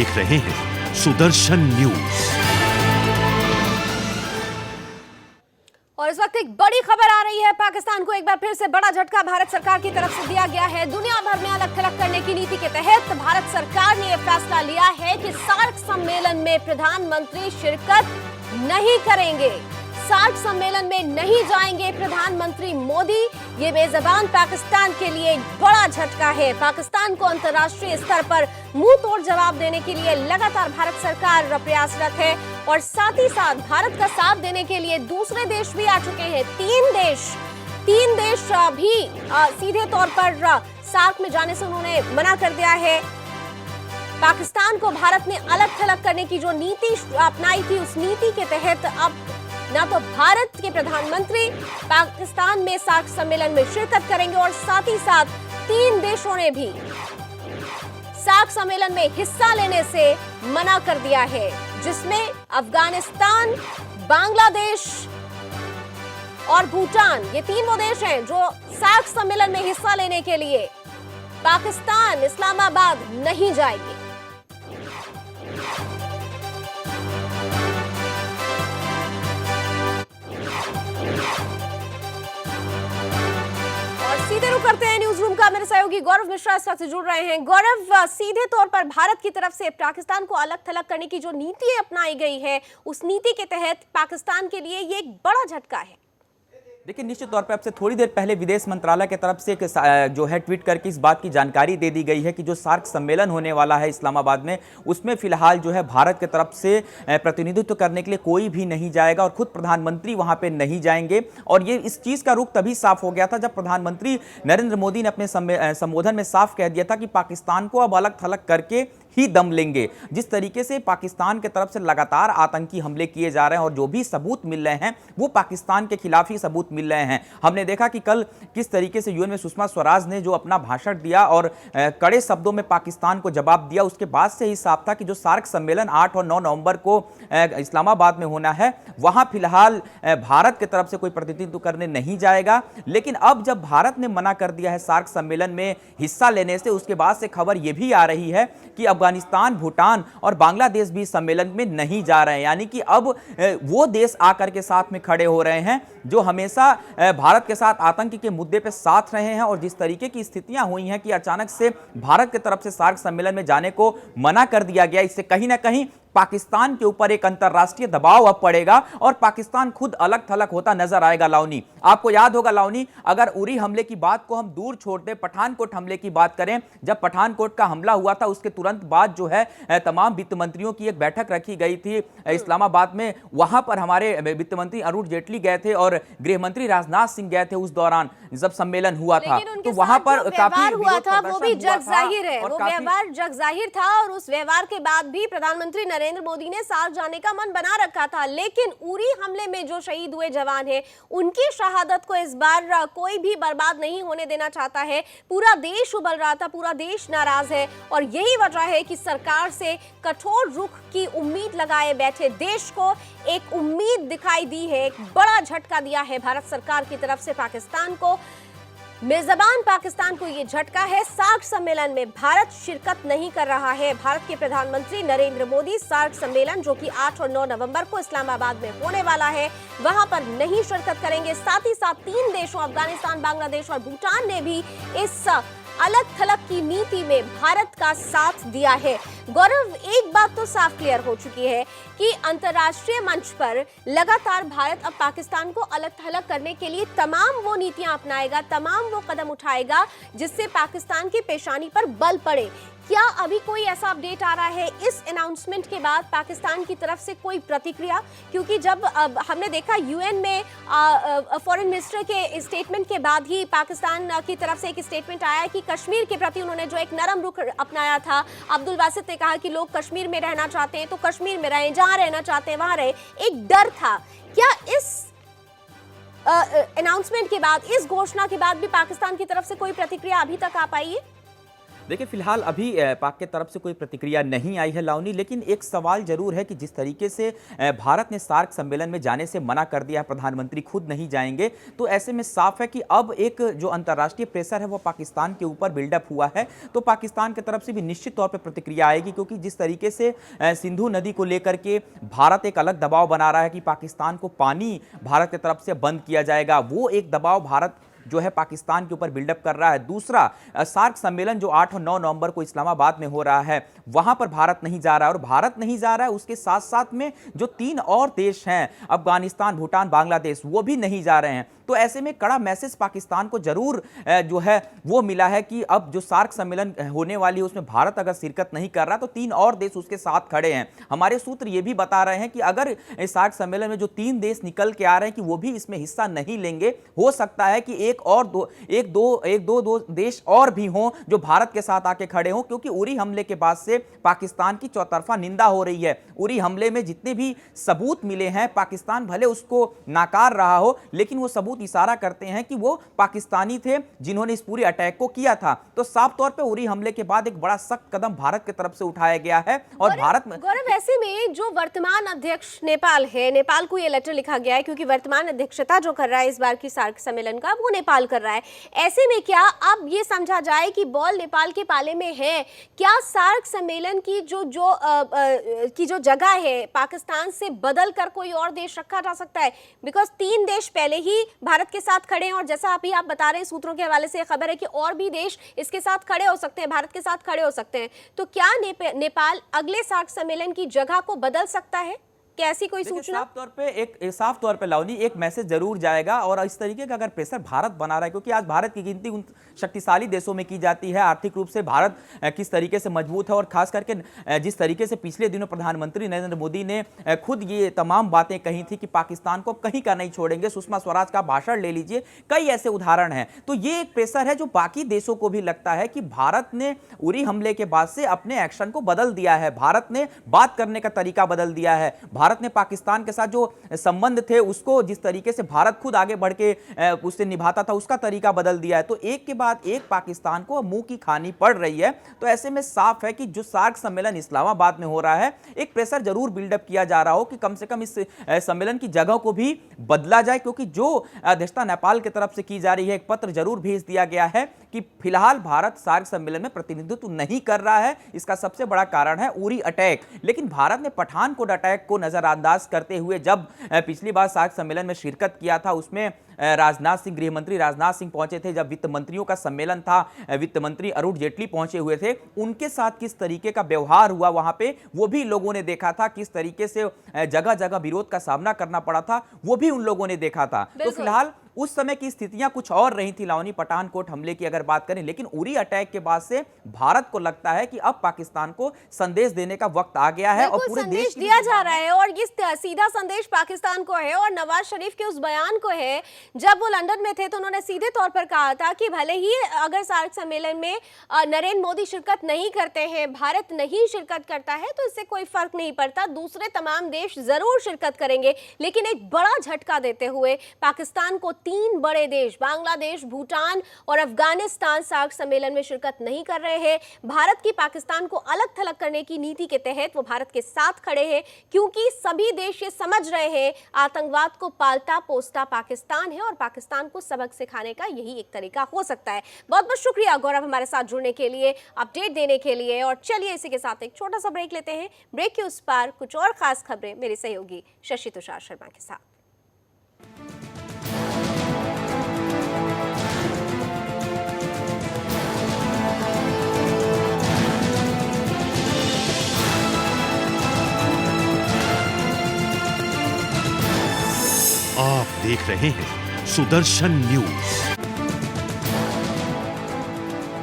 देख रहे हैं सुदर्शन न्यूज। और इस वक्त एक बड़ी खबर आ रही है। पाकिस्तान को एक बार फिर से बड़ा झटका भारत सरकार की तरफ से दिया गया है। दुनिया भर में अलग थलग करने की नीति के तहत भारत सरकार ने यह फैसला लिया है कि सार्क सम्मेलन में प्रधानमंत्री शिरकत नहीं करेंगे। सार्क सम्मेलन में नहीं जाएंगे प्रधानमंत्री मोदी। ये बेज़बान पाकिस्तान के लिए बड़ा झटका है। पाकिस्तान को अंतर्राष्ट्रीय स्तर पर मुंह तोड़ जवाब देने के लिए लगातार भारत सरकार प्रयासरत है और साथ ही साथ भारत का साथ देने के लिए दूसरे देश भी आ चुके हैं। तीन देश भी सीधे तौर पर सार्क में जाने से उन्होंने मना कर दिया है। पाकिस्तान को भारत ने अलग थलग करने की जो नीति अपनाई थी, उस नीति के तहत अब ना तो भारत के प्रधानमंत्री पाकिस्तान में सार्क सम्मेलन में शिरकत करेंगे और साथ ही साथ तीन देशों ने भी सार्क सम्मेलन में हिस्सा लेने से मना कर दिया है, जिसमें अफगानिस्तान, बांग्लादेश और भूटान, ये तीन वो देश हैं जो सार्क सम्मेलन में हिस्सा लेने के लिए पाकिस्तान इस्लामाबाद नहीं जाएंगे। सीधे रुक करते हैं न्यूज रूम का। मेरे सहयोगी गौरव मिश्रा इस वक्त जुड़ रहे हैं। गौरव, सीधे तौर पर भारत की तरफ से पाकिस्तान को अलग थलग करने की जो नीति अपनाई गई है, उस नीति के तहत पाकिस्तान के लिए ये एक बड़ा झटका है। देखिए, निश्चित तौर पर अब से थोड़ी देर पहले विदेश मंत्रालय की तरफ से जो है ट्वीट करके इस बात की जानकारी दे दी गई है कि जो सार्क सम्मेलन होने वाला है इस्लामाबाद में, उसमें फिलहाल जो है भारत की तरफ से प्रतिनिधित्व करने के लिए कोई भी नहीं जाएगा और खुद प्रधानमंत्री वहां पे नहीं जाएंगे। और ये इस चीज़ का रुख तभी साफ हो गया था जब प्रधानमंत्री नरेंद्र मोदी ने अपने संबोधन में साफ कह दिया था कि पाकिस्तान को अब अलग थलग करके ही दम लेंगे। जिस तरीके से पाकिस्तान की तरफ से लगातार आतंकी हमले किए जा रहे हैं और जो भी सबूत मिल रहे हैं वो पाकिस्तान के खिलाफ ही सबूत मिल रहे हैं। हमने देखा कि कल किस तरीके से यूएन में सुषमा स्वराज ने जो अपना भाषण दिया और कड़े शब्दों में पाकिस्तान को जवाब दिया, उसके बाद से ही साफ था कि जो सार्क सम्मेलन 8 और 9 नवंबर को इस्लामाबाद में होना है, वहां फिलहाल भारत की तरफ से कोई प्रतिनिधित्व करने नहीं जाएगा। लेकिन अब जब भारत ने मना कर दिया है सार्क सम्मेलन में हिस्सा लेने से, उसके बाद से खबर यह भी आ रही है कि अफगानिस्तान, भूटान और बांग्लादेश भी सम्मेलन में नहीं जा रहे हैं। यानी कि अब वो देश आकर के साथ में खड़े हो रहे हैं जो हमेशा भारत के साथ आतंक के मुद्दे पे साथ रहे हैं। और जिस तरीके की स्थितियां हुई हैं कि अचानक से भारत की तरफ से सार्क सम्मेलन में जाने को मना कर दिया गया, इससे कहीं ना कहीं पाकिस्तान के ऊपर एक अंतरराष्ट्रीय दबाव अब पड़ेगा और पाकिस्तान खुद अलग थलग होता नजर आएगा। लावनी, आपको याद होगा लावनी, अगर उरी हमले की बात को हम दूर छोड़ दें, पठानकोट हमले की बात करें, जब पठानकोट का हमला हुआ था उसके तुरंत बाद जो है तमाम वित्त मंत्रियों की एक बैठक रखी गई थी इस्लामाबाद में। वहां पर हमारे वित्त मंत्री अरुण जेटली गए थे और गृह मंत्री राजनाथ सिंह गए थे उस दौरान जब सम्मेलन हुआ था। तो वहां पर काफी हुआ था, वो भी जग जाहिर है, वो व्यवहार जग जाहिर था और उस व्यवहार के बाद भी प्रधानमंत्री नरेंद्र मोदी ने सार्क जाने का मन बना रखा था। लेकिन उरी हमले में जो शहीद हुए जवान हैं, उनकी शहादत को इस बार कोई भी बर्बाद नहीं होने देना चाहता है। पूरा देश उबल रहा था, पूरा देश नाराज है और यही वजह है कि सरकार से कठोर रुख की उम्मीद लगाए बैठे देश को एक उम्मीद दिखाई दी है, एक बड़ा झटका दिया है भारत सरकार की तरफ से पाकिस्तान को। मेजबान पाकिस्तान को यह झटका है। सार्क सम्मेलन में भारत शिरकत नहीं कर रहा है। भारत के प्रधानमंत्री नरेंद्र मोदी सार्क सम्मेलन जो कि 8 और 9 नवंबर को इस्लामाबाद में होने वाला है, वहां पर नहीं शिरकत करेंगे। साथ ही साथ तीन देशों अफगानिस्तान, बांग्लादेश और भूटान ने भी इस अलग थलग की नीति में भारत का साथ दिया है। गौरव, एक बात तो साफ क्लियर हो चुकी है कि अंतर्राष्ट्रीय मंच पर लगातार भारत अब पाकिस्तान को अलग थलग करने के लिए तमाम वो नीतियां अपनाएगा, तमाम वो कदम उठाएगा जिससे पाकिस्तान की पेशानी पर बल पड़े। क्या अभी कोई ऐसा अपडेट आ रहा है इस अनाउंसमेंट के बाद पाकिस्तान की तरफ से कोई प्रतिक्रिया? क्योंकि जब हमने देखा यूएन में फॉरेन मिनिस्टर के स्टेटमेंट के बाद ही पाकिस्तान की तरफ से एक स्टेटमेंट आया कि कश्मीर के प्रति उन्होंने जो एक नरम रुख अपनाया था। अब्दुल बासित ने कहा कि लोग कश्मीर में रहना चाहते हैं तो कश्मीर में रहें, जहां रहना चाहते हैं वहां रहें। एक डर था। क्या इस अनाउंसमेंट के बाद, इस घोषणा के बाद भी पाकिस्तान की तरफ से कोई प्रतिक्रिया अभी तक आ पाई है? देखिए फिलहाल अभी पाक के तरफ से कोई प्रतिक्रिया नहीं आई है लावनी, लेकिन एक सवाल जरूर है कि जिस तरीके से भारत ने सार्क सम्मेलन में जाने से मना कर दिया, प्रधानमंत्री खुद नहीं जाएंगे, तो ऐसे में साफ है कि अब एक जो अंतर्राष्ट्रीय प्रेशर है वो पाकिस्तान के ऊपर बिल्डअप हुआ है, तो पाकिस्तान की तरफ से भी निश्चित तौर पर प्रतिक्रिया आएगी, क्योंकि जिस तरीके से सिंधु नदी को लेकर के भारत एक अलग दबाव बना रहा है कि पाकिस्तान को पानी भारत की तरफ से बंद किया जाएगा, वो एक दबाव भारत जो है पाकिस्तान के ऊपर बिल्डअप कर रहा है। दूसरा, सार्क सम्मेलन जो 8 और 9 नवंबर को इस्लामाबाद में हो रहा है, वहां पर भारत नहीं जा रहा है, और भारत नहीं जा रहा है उसके साथ साथ में जो 3 और देश हैं, अफगानिस्तान, भूटान, बांग्लादेश, वो भी नहीं जा रहे हैं। तो ऐसे में कड़ा मैसेज पाकिस्तान को जरूर जो है वो मिला है कि अब जो सार्क सम्मेलन होने वाली है उसमें भारत अगर शिरकत नहीं कर रहा तो 3 और देश उसके साथ खड़े हैं। हमारे सूत्र ये भी बता रहे हैं कि अगर इस सार्क सम्मेलन में जो 3 देश निकल के आ रहे हैं कि वो भी इसमें हिस्सा नहीं लेंगे, हो सकता है कि एक दो देश और भी हों जो भारत के साथ आके खड़े हों, क्योंकि उरी हमले के बाद से पाकिस्तान की चौतरफा निंदा हो रही है। उरी हमले में जितने भी सबूत मिले हैं, पाकिस्तान भले उसको नाकार रहा हो, लेकिन वो सबूत इशारा करते हैं कि वो पाकिस्तानी थे जिन्होंने इस पूरी अटैक को किया था। तो साफ तौर पे उरी हमले के बाद एक बड़ा सख्त कदम भारत की तरफ से उठाया गया है। और भारत में गौरव, ऐसे में जो वर्तमान अध्यक्ष नेपाल है, नेपाल को ये लेटर लिखा गया है क्योंकि वर्तमान अध्यक्षता जो कर रहा है इस बार की सार्क सम्मेलन का, वो नेपाल कर रहा है। ऐसे में क्या अब ये समझा जाए कि बॉल नेपाल के पाले में है? क्या सार्क सम्मेलन की जो जगह है पाकिस्तान से बदल कर कोई और देश रखा जा सकता है? बिकॉज 3 देश पहले ही भारत के साथ खड़े हैं, और जैसा अभी आप बता रहे हैं सूत्रों के हवाले से खबर है कि और भी देश इसके साथ खड़े हो सकते हैं, भारत के साथ खड़े हो सकते हैं। तो क्या नेपाल अगले सार्क सम्मेलन की जगह को बदल सकता है? कैसी कोई सूचना? साफ तौर पे लावनी एक मैसेज जरूर जाएगा, और इस तरीके का अगर प्रेशर भारत बना रहा है, क्योंकि आज भारत की गिनती उन शक्तिशाली देशों में की जाती है, आर्थिक रूप से भारत किस तरीके से मजबूत है, और खास करके जिस तरीके से पिछले दिनों प्रधानमंत्री नरेंद्र मोदी ने खुद ये तमाम बातें कही थी कि पाकिस्तान को कहीं का नहीं छोड़ेंगे, सुषमा स्वराज का भाषण ले लीजिए, कई ऐसे उदाहरण हैं। तो ये एक प्रेशर है जो बाकी देशों को भी लगता है कि भारत ने उरी हमले के बाद से अपने एक्शन को बदल दिया है, भारत ने बात करने का तरीका बदल दिया है, भारत ने पाकिस्तान के साथ जो संबंध थे उसको जिस तरीके से भारत खुद आगे बढ़ के उससे निभाता था उसका तरीका बदल दिया है। तो एक के बाद एक पाकिस्तान को मुंह की खानी पड़ रही है। तो ऐसे में साफ है कि जो सार्क सम्मेलन इस्लामाबाद में हो रहा है, एक प्रेशर जरूर बिल्डअप किया जा रहा हो कि कम से कम इस सम्मेलन की जगह को भी बदला जाए, क्योंकि जो अध्यक्षता नेपाल की तरफ से की जा रही है, एक पत्र जरूर भेज दिया गया है कि फिलहाल भारत सार्क सम्मेलन में प्रतिनिधित्व नहीं कर रहा है। इसका सबसे बड़ा कारण है उरी अटैक। लेकिन भारत ने पठानकोट अटैक को नजरअंदाज करते हुए जब पिछली बार सार्क सम्मेलन में शिरकत किया था, उसमें राजनाथ सिंह, गृह मंत्री राजनाथ सिंह पहुंचे थे, जब वित्त मंत्रियों का सम्मेलन था, वित्त मंत्री अरुण जेटली पहुंचे हुए थे, उनके साथ किस तरीके का व्यवहार हुआ वहां पे वो भी लोगों ने देखा था, किस तरीके से जगह जगह विरोध का सामना करना पड़ा था वो भी उन लोगों ने देखा था। तो फिलहाल उस समय की स्थितियां कुछ और रही थी लावनी, पठानकोट हमले की अगर बात करें, लेकिन उरी अटैक के बाद से भारत को लगता है कि अब पाकिस्तान को संदेश देने का वक्त आ गया है, और पूरे देश दिया जा रहा है, और ये सीधा संदेश पाकिस्तान को है। और नवाज शरीफ के उस बयान को है, जब वो लंदन में थे तो उन्होंने सीधे तौर पर कहा था कि भले ही अगर सार्क सम्मेलन में नरेंद्र मोदी शिरकत नहीं करते हैं, भारत नहीं शिरकत करता है, तो इससे कोई फर्क नहीं पड़ता, दूसरे तमाम देश जरूर शिरकत करेंगे। लेकिन एक बड़ा झटका देते हुए पाकिस्तान को 3 बड़े देश बांग्लादेश, भूटान और अफगानिस्तान सार्क सम्मेलन में शिरकत नहीं कर रहे हैं। भारत की पाकिस्तान को अलग थलग करने की नीति के तहत वो भारत के साथ खड़े हैं, क्योंकि सभी देश ये समझ रहे हैं आतंकवाद को पालता पोसता पाकिस्तान है, और पाकिस्तान को सबक सिखाने का यही एक तरीका हो सकता है। बहुत बहुत शुक्रिया गौरव हमारे साथ जुड़ने के लिए, अपडेट देने के लिए। और चलिए इसी के साथ एक छोटा सा ब्रेक लेते हैं। ब्रेक के उस पार कुछ और खास खबरें मेरे सहयोगी शशि तुषार शर्मा के साथ। आप देख रहे हैं सुदर्शन न्यूज।